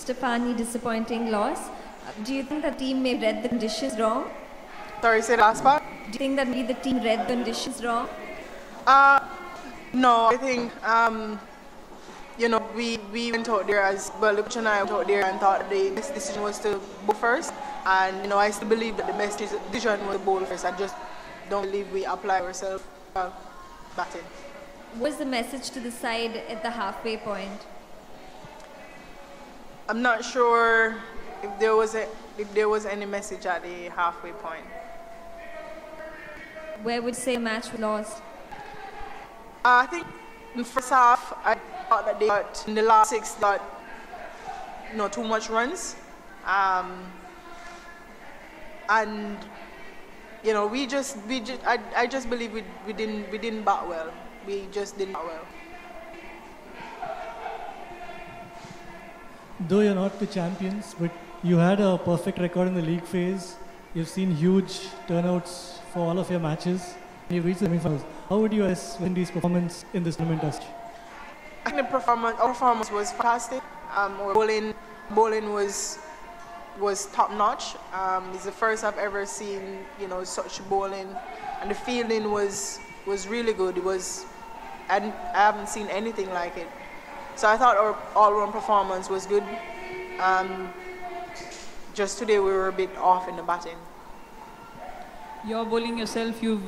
Stefani, disappointing loss. Do you think the team may read the conditions wrong? Sorry, say the last part? Do you think that maybe the team read the conditions wrong? No, I think, you know, we went out there as, well, Luke and I went out there and thought the best decision was to bowl first. And, you know, I still believe that the best decision was to bowl first. I just don't believe we apply ourselves batting. What was the message to the side at the halfway point? I'm not sure if there was any message at the halfway point. Where would you say a match was lost? I think in the first half, I thought that they got, in the last 6, got, you know, too much runs. And, you know, I just believe we didn't bat well. We just didn't bat well. Though you're not the champions, but you had a perfect record in the league phase. You've seen huge turnouts for all of your matches. You've reached the semi-finals. How would you assess Windies' performance in this tournament test? I think our performance was fantastic. Our bowling was top-notch. It's the first I've ever seen, you know, such bowling, and the fielding was really good. I haven't seen anything like it. So I thought our all-round performance was good. Just today we were a bit off in the batting. You're bowling yourself. You've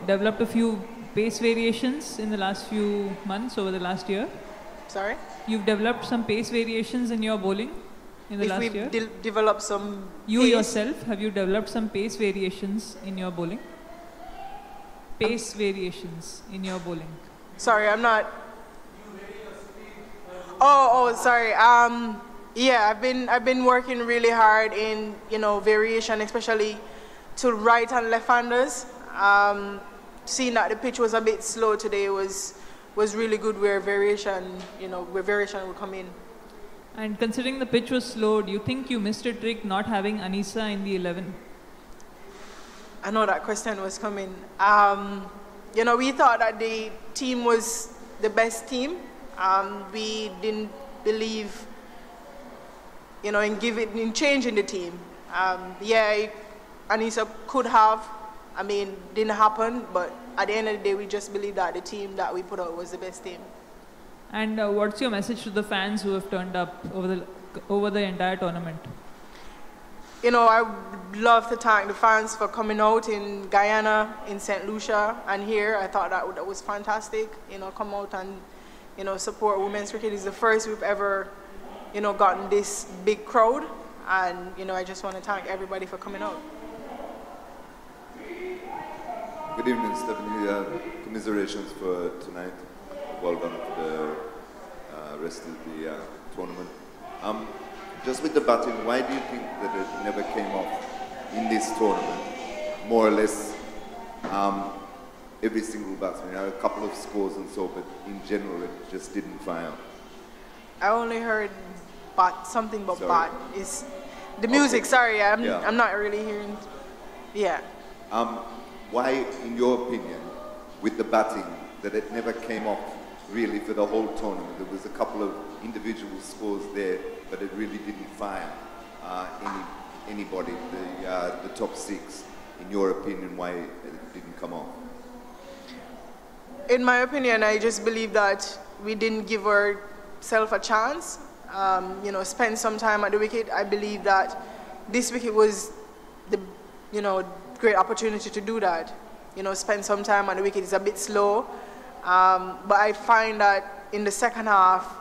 developed a few pace variations in the last few months, over the last year. Sorry? You've developed some pace variations in your bowling in the last year? Developed some You pace. yourself, have you developed some pace variations in your bowling? Pace variations in your bowling. Sorry, I'm not... Oh, sorry. Yeah, I've been working really hard in, you know, variation, especially to right and left-handers. Seeing that the pitch was a bit slow today was really good where variation would come in. And considering the pitch was slow, do you think you missed a trick not having Anisa in the 11? I know that question was coming. You know, we thought that the team was the best team. We didn't believe, you know, in changing the team. Yeah, Anisa could have. I mean, didn't happen, but at the end of the day, we just believe that the team that we put out was the best team. And what's your message to the fans who have turned up over the entire tournament? You know, I would love to thank the fans for coming out in Guyana, in St. Lucia, and here. I thought that was fantastic. You know, come out and, you know, support women's cricket. It's the first we've ever, you know, gotten this big crowd, and, you know, I just want to thank everybody for coming out. Good evening, Stephanie. Commiserations for tonight. Well done for the rest of the tournament. Just with the batting, why do you think that it never came off in this tournament? More or less, every single batsman had a couple of scores and so, but in general, it just didn't fire. I only heard something about Sorry. bat. Is the music? Okay. Sorry, Yeah. I'm not really hearing. Yeah. Why, in your opinion, with the batting, that it never came off really for the whole tournament? There was a couple of individual scores there, but it really didn't fire anybody, the top 6. In your opinion, why it didn't come off? In my opinion, I just believe that we didn't give ourselves a chance. You know, spend some time at the wicket. I believe that this wicket was the, you know, great opportunity to do that. You know, spend some time at the wicket. It's a bit slow, but I find that in the second half,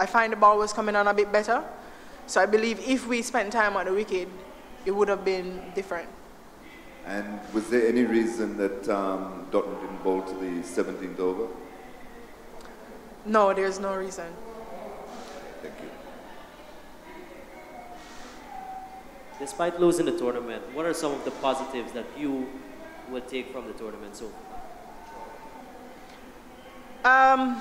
I find the ball was coming on a bit better. So I believe if we spent time at the wicket, it would have been different. And was there any reason that Dotton didn't bowl to the 17th over? No, there's no reason. Thank you. Despite losing the tournament, what are some of the positives that you would take from the tournament so far?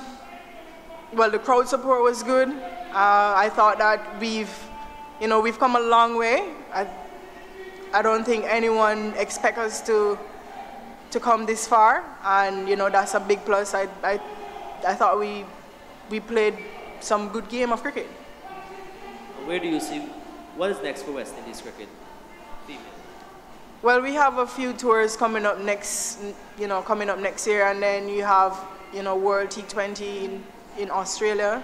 Well, the crowd support was good. I thought that we've come a long way. I don't think anyone expects us to come this far, and, you know, that's a big plus. I thought we played some good game of cricket. where do you see, what is next for West Indies cricket? Female. Well, we have a few tours coming up next, coming up next year, and then you have, World T20 in Australia.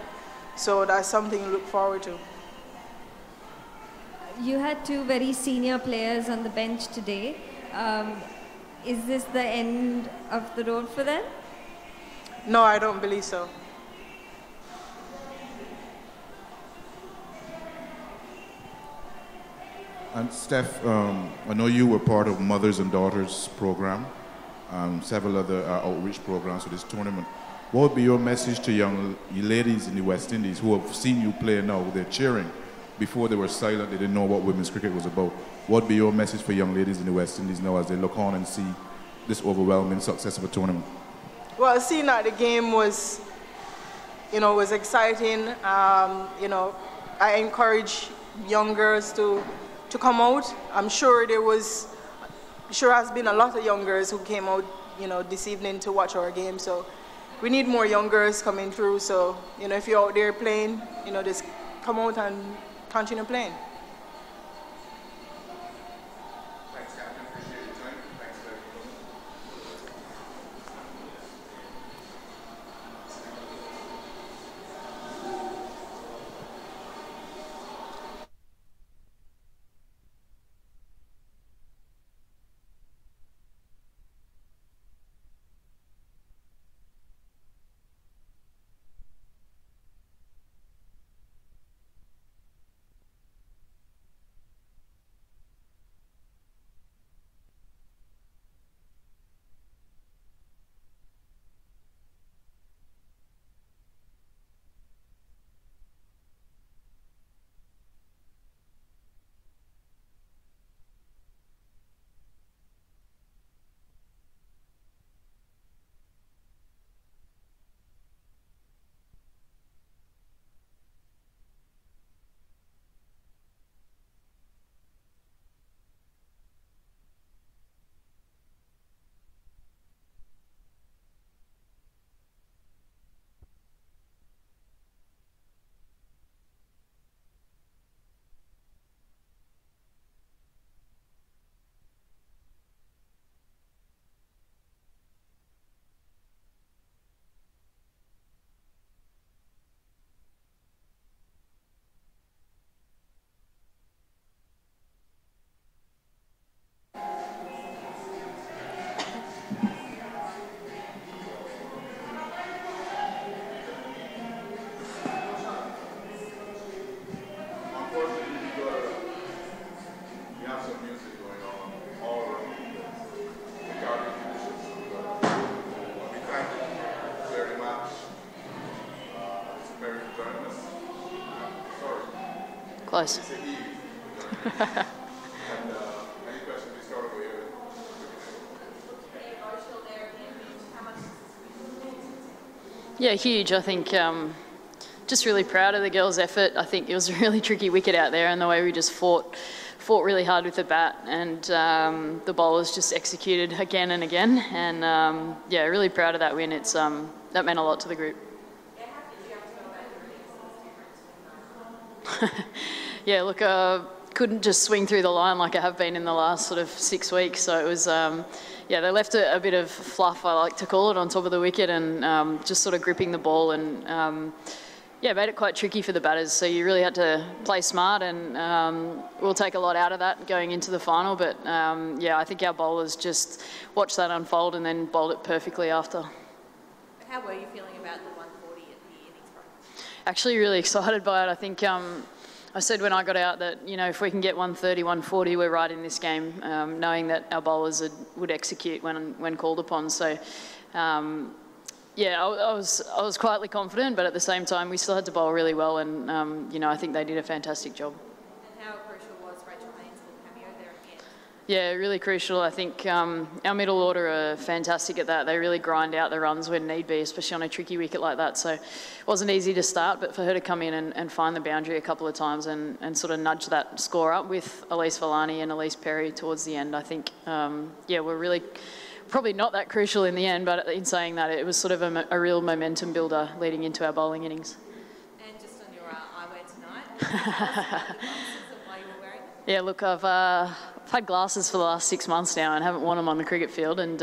So that's something to look forward to. You had two very senior players on the bench today. Is this the end of the road for them? No, I don't believe so. And Steph, I know you were part of Mothers and Daughters program, several other outreach programs for this tournament. What would be your message to young ladies in the West Indies who have seen you play now? They're cheering. Before they were silent, they didn't know what women's cricket was about. What would be your message for young ladies in the West Indies now as they look on and see this overwhelming success of a tournament? Well, seeing that the game was, was exciting. I encourage young girls to come out. I'm sure has been a lot of young girls who came out, this evening to watch our game. So we need more young girls coming through. So, if you're out there playing, just come out and continue playing. Thanks, Captain. Appreciate your time. Thanks for everything. Close. Yeah, huge. I think just really proud of the girls' effort. I think it was a really tricky wicket out there, and the way we just fought really hard with the bat, and the bowlers just executed again and again. And yeah, really proud of that win. It's that meant a lot to the group. Yeah, look, couldn't just swing through the line like I have been in the last sort of 6 weeks. So it was, yeah, they left a bit of fluff, I like to call it, on top of the wicket, and just sort of gripping the ball, and yeah, made it quite tricky for the batters. So you really had to play smart, and we'll take a lot out of that going into the final. But yeah, I think our bowlers just watched that unfold and then bowled it perfectly after. How were you feeling about the 140 at the innings break? Actually really excited by it. I think I said when I got out that, you know, if we can get 130, 140, we're right in this game, knowing that our bowlers would execute when called upon. So, yeah, I was quietly confident, but at the same time, we still had to bowl really well, and, you know, I think they did a fantastic job. And how crucial was Rachel Haynes' cameo there at the end? Yeah, really crucial. I think our middle order are fantastic at that. They really grind out the runs when need be, especially on a tricky wicket like that. So it wasn't easy to start, but for her to come in and find the boundary a couple of times and sort of nudge that score up with Elise Villani and Elise Perry towards the end, I think, yeah, we're really probably not that crucial in the end, but in saying that, it was sort of a real momentum builder leading into our bowling innings. And just on your eyewear tonight, Yeah, look, I've had glasses for the last 6 months now and haven't worn them on the cricket field. And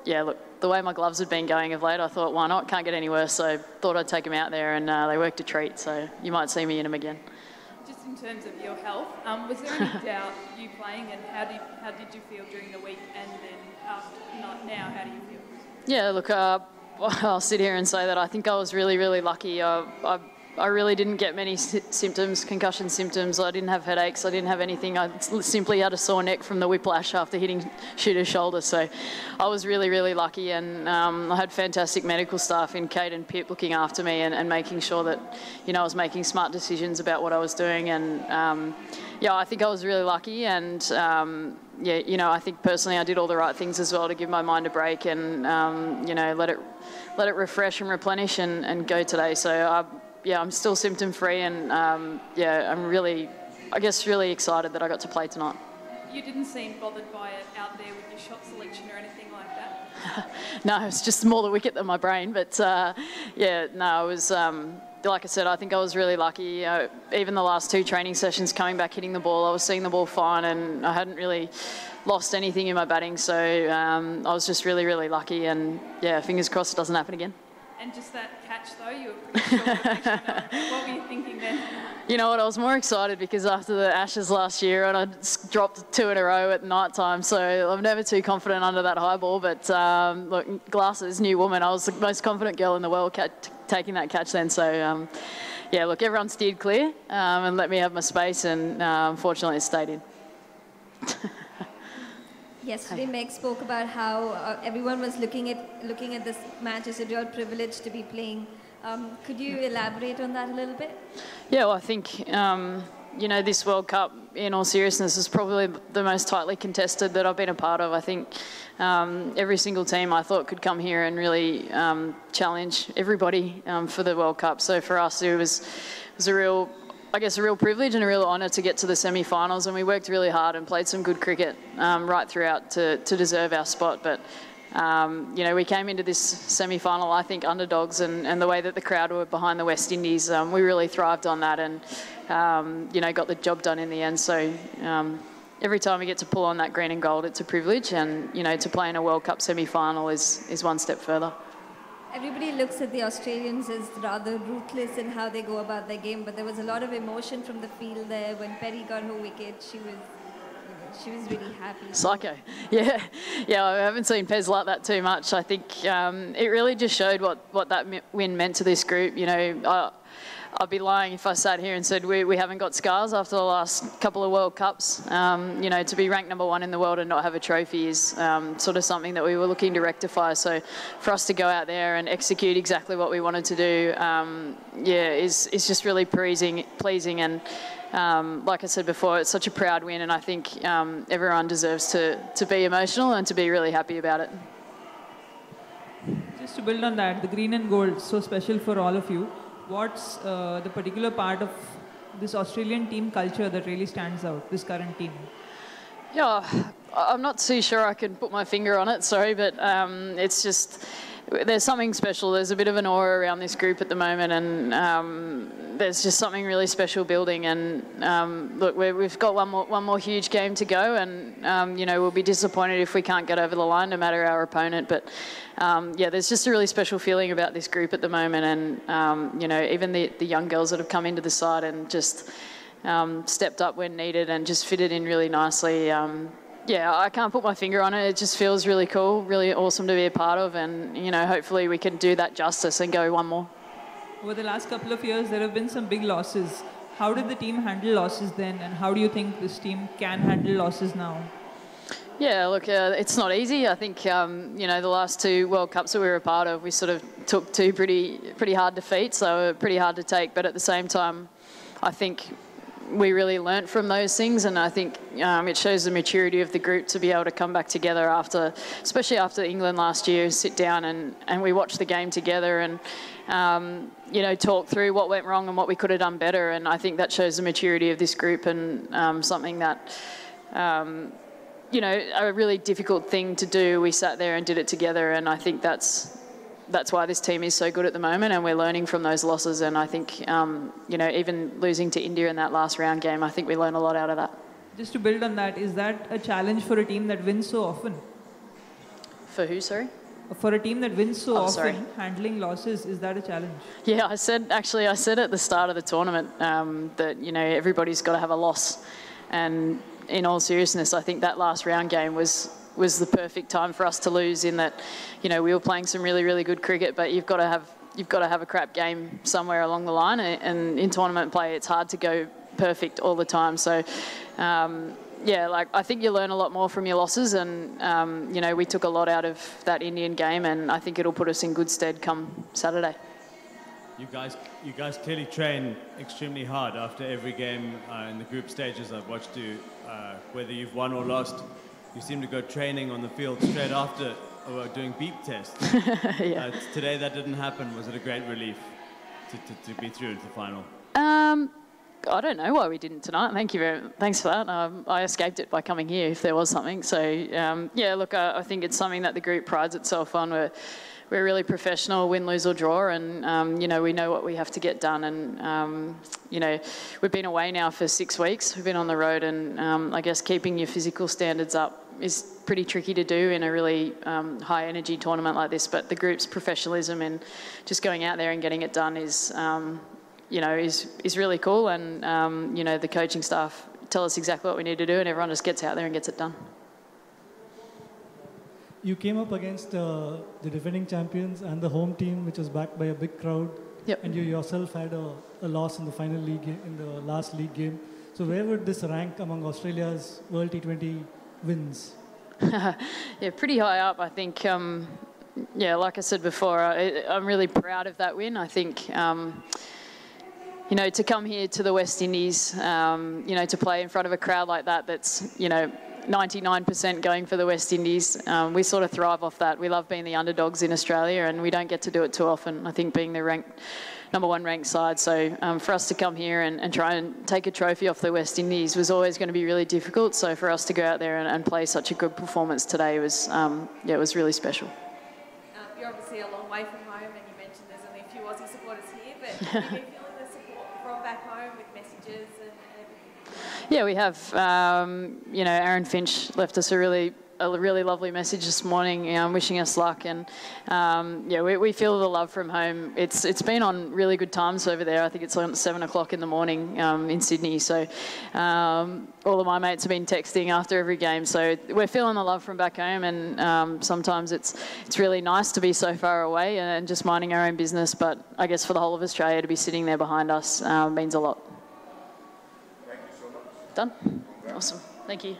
yeah, look, the way my gloves had been going of late, I thought, why not? Can't get any worse. So thought I'd take them out there, and they worked a treat. So you might see me in them again. Just in terms of your health, was there any doubt you playing, and how did you feel during the week, and then after, not now, how do you feel? Yeah, look, I'll sit here and say that I think I was really, really lucky. I really didn't get many symptoms, concussion symptoms. I didn't have headaches. I didn't have anything. I simply had a sore neck from the whiplash after hitting Shooter's shoulder. So I was really, really lucky, and I had fantastic medical staff in Kate and Pip looking after me and making sure that, you know, I was making smart decisions about what I was doing. And yeah, I think I was really lucky, and yeah, you know, I think personally I did all the right things as well to give my mind a break and you know, let it refresh and replenish and go today. So yeah, I'm still symptom-free, and yeah, I'm really, I guess, really excited that I got to play tonight. You didn't seem bothered by it out there with your shot selection or anything like that? No, it's just more the wicket than my brain. But yeah, no, it was, like I said, I think I was really lucky. Even the last 2 training sessions, coming back hitting the ball, I was seeing the ball fine, and I hadn't really lost anything in my batting. So I was just really, really lucky, and yeah, fingers crossed it doesn't happen again. And just that catch, though, you were pretty sure what were you thinking then? You know what, I was more excited because after the Ashes last year, and I dropped 2 in a row at night time, so I'm never too confident under that high ball. But look, Glasses, new woman, I was the most confident girl in the world taking that catch then. So yeah, look, everyone steered clear and let me have my space, and unfortunately it stayed in. Yesterday, Meg spoke about how everyone was looking at this match as a real privilege to be playing. Could you elaborate on that a little bit? Yeah, well, I think, you know, this World Cup, in all seriousness, is probably the most tightly contested that I've been a part of. I think every single team I thought could come here and really challenge everybody for the World Cup. So for us, it was a real, I guess, a real privilege and a real honour to get to the semi-finals, and we worked really hard and played some good cricket right throughout to deserve our spot. But you know, we came into this semi-final, I think, underdogs, and the way that the crowd were behind the West Indies, we really thrived on that, and you know, got the job done in the end. So every time we get to pull on that green and gold, it's a privilege, and you know, to play in a World Cup semi-final is one step further. Everybody looks at the Australians as rather ruthless in how they go about their game, but there was a lot of emotion from the field there. When Perry got her wicket, she was really happy. Psycho. Yeah, I haven't seen Pez like that too much. I think it really just showed what that win meant to this group. You know, I'd be lying if I sat here and said we haven't got scars after the last couple of World Cups. You know, to be ranked #1 in the world and not have a trophy is sort of something that we were looking to rectify. So for us to go out there and execute exactly what we wanted to do, yeah, is just really pleasing. And like I said before, it's such a proud win, and I think everyone deserves to be emotional and to be really happy about it. Just to build on that, the green and gold, so special for all of you. What's the particular part of this Australian team culture that really stands out, this current team? Yeah, I'm not too sure I can put my finger on it, sorry, but it's just, there's something special. There's a bit of an aura around this group at the moment, and there's just something really special building. And look, we've got one more huge game to go, and you know, we'll be disappointed if we can't get over the line, no matter our opponent. But yeah, there's just a really special feeling about this group at the moment, and you know, even the young girls that have come into the side and just stepped up when needed and just fitted in really nicely. Yeah, I can't put my finger on it. It just feels really cool, really awesome to be a part of, and you know, hopefully we can do that justice and go one more. Over the last couple of years, there have been some big losses. How did the team handle losses then, and how do you think this team can handle losses now? Yeah, look, it's not easy. I think you know, the last 2 World Cups that we were a part of, we sort of took 2 pretty hard defeats, so they were pretty hard to take. But at the same time, I think we really learnt from those things, and I think it shows the maturity of the group to be able to come back together after, especially after England last year, sit down and we watched the game together and you know, talk through what went wrong and what we could have done better. And I think that shows the maturity of this group, and something that you know, a really difficult thing to do. We sat there and did it together, and I think that's that's why this team is so good at the moment, and we're learning from those losses. And I think, you know, even losing to India in that last round game, I think we learned a lot out of that. Just to build on that, is that a challenge for a team that wins so often? For who, sorry? For a team that wins so often, sorry. handling losses, is that a challenge? Yeah, I said at the start of the tournament that, you know, everybody's got to have a loss. And in all seriousness, I think that last round game was the perfect time for us to lose, in that, you know, we were playing some really, really good cricket, but you've got to have a crap game somewhere along the line. And in tournament play, it's hard to go perfect all the time. So, yeah, like, I think you learn a lot more from your losses, and, you know, we took a lot out of that Indian game, and I think it'll put us in good stead come Saturday. You guys clearly train extremely hard after every game in the group stages. I've watched you, whether you've won or lost, you seem to go training on the field straight after doing beep tests. Yeah. Today that didn't happen. Was it a great relief to be through into the final? I don't know why we didn't tonight. Thanks for that. I escaped it by coming here if there was something. So, yeah, look, I think it's something that the group prides itself on. We're really professional, win, lose or draw, and, you know, we know what we have to get done. And, you know, we've been away now for 6 weeks. We've been on the road, and I guess keeping your physical standards up is pretty tricky to do in a really high energy tournament like this. But the group's professionalism and just going out there and getting it done is... you know, is really cool, and, you know, the coaching staff tell us exactly what we need to do, and everyone just gets out there and gets it done. You came up against the defending champions and the home team, which was backed by a big crowd. Yep. And you yourself had a loss in the final league, in the last league game. So where would this rank among Australia's World T20 wins? Yeah, pretty high up, I think. Yeah, like I said before, I'm really proud of that win. I think... you know, to come here to the West Indies, you know, to play in front of a crowd like that, that's, you know, 99% going for the West Indies. We sort of thrive off that. We love being the underdogs in Australia, and we don't get to do it too often. I think being the #1 ranked side. So for us to come here and try and take a trophy off the West Indies was always going to be really difficult. So for us to go out there and play such a good performance today was, yeah, it was really special. You're obviously a long way from home, and you mentioned there's only a few Aussie supporters here, but have you been feeling the support from back home with messages and everything? Yeah, we have. You know, Aaron Finch left us a really lovely message this morning, wishing us luck, and yeah, we feel the love from home. It's been on really good times over there. I think it's on 7 o'clock in the morning in Sydney. So all of my mates have been texting after every game. So we're feeling the love from back home, and sometimes it's really nice to be so far away and just minding our own business. But I guess for the whole of Australia to be sitting there behind us means a lot. Thank you so much. Done. Awesome. Thank you.